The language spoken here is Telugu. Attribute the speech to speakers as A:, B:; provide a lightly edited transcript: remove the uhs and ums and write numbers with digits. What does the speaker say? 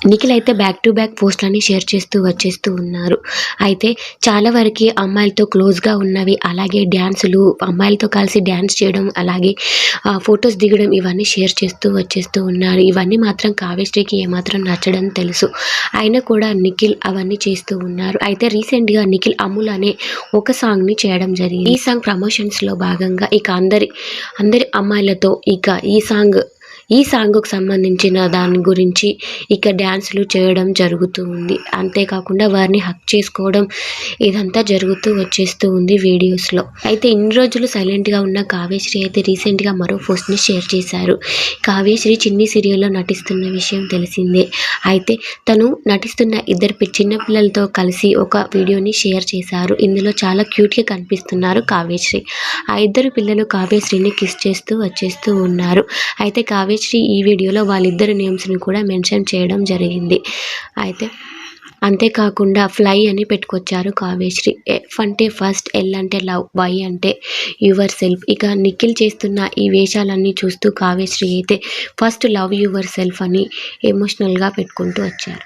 A: నిఖిల్ అయితే బ్యాక్ టు బ్యాక్ పోస్ట్‌లని షేర్ చేస్తూ వచ్చేస్తూ ఉన్నారు. అయితే చాలా వరకి అమ్మాయిలతో క్లోజ్‌గా ఉన్నవి, అలాగే డాన్సులు, అమ్మాయిలతో కలిసి డాన్స్ చేయడం, అలాగే ఫోటోస్ దిగడం ఇవన్నీ షేర్ చేస్తూ వచ్చేస్తూ ఉన్నారు. ఇవన్నీ మాత్రం కావ్యశ్రీకి ఏమాత్రం నచ్చడం తెలుసు. అయినా కూడా నిఖిల్ అవన్నీ చేస్తూ ఉన్నారు. అయితే రీసెంట్‌గా నిఖిల్ అమూల్ అనే ఒక సాంగ్‌ని చేయడం జరిగింది. ఈ సాంగ్ ప్రమోషన్స్‌లో భాగంగా ఇక అందరి అమ్మాయిలతో ఇక ఈ సాంగ్‌కు సంబంధించిన దాని గురించి ఇక డాన్సులు చేయడం జరుగుతూ ఉంది. అంతేకాకుండా వారిని హగ్ చేసుకోవడం ఇదంతా జరుగుతూ వచ్చేస్తూ ఉంది వీడియోస్‌లో. అయితే ఇన్ని రోజులు సైలెంట్‌గా ఉన్న కావ్యశ్రీ అయితే రీసెంట్‌గా మరో పోస్ట్‌ని షేర్ చేశారు. కావ్యశ్రీ చిన్ని సీరియల్‌లో నటిస్తున్న విషయం తెలిసిందే. అయితే తను నటిస్తున్న ఇద్దరు చిన్న పిల్లలతో కలిసి ఒక వీడియోని షేర్ చేశారు. ఇందులో చాలా క్యూట్‌గా కనిపిస్తున్నారు కావ్యశ్రీ. ఆ ఇద్దరు పిల్లలు కావ్యశ్రీని కిస్ చేస్తూ వచ్చేస్తూ ఉన్నారు. అయితే కావ్యశ్రీ ఈ వీడియోలో వాళ్ళిద్దరి నేమ్స్‌ని కూడా మెన్షన్ చేయడం జరిగింది. అయితే అంతేకాకుండా ఫ్లై అని పెట్టుకొచ్చారు కావ్యశ్రీ. ఎఫ్ అంటే ఫస్ట్, ఎల్ అంటే లవ్, వై అంటే యువర్ సెల్ఫ్. ఇక నిఖిల్ చేస్తున్న ఈ వేషాలన్నీ చూస్తూ కావ్యశ్రీ అయితే ఫస్ట్ లవ్ యువర్ సెల్ఫ్ అని ఎమోషనల్‌గా పెట్టుకుంటూ వచ్చారు.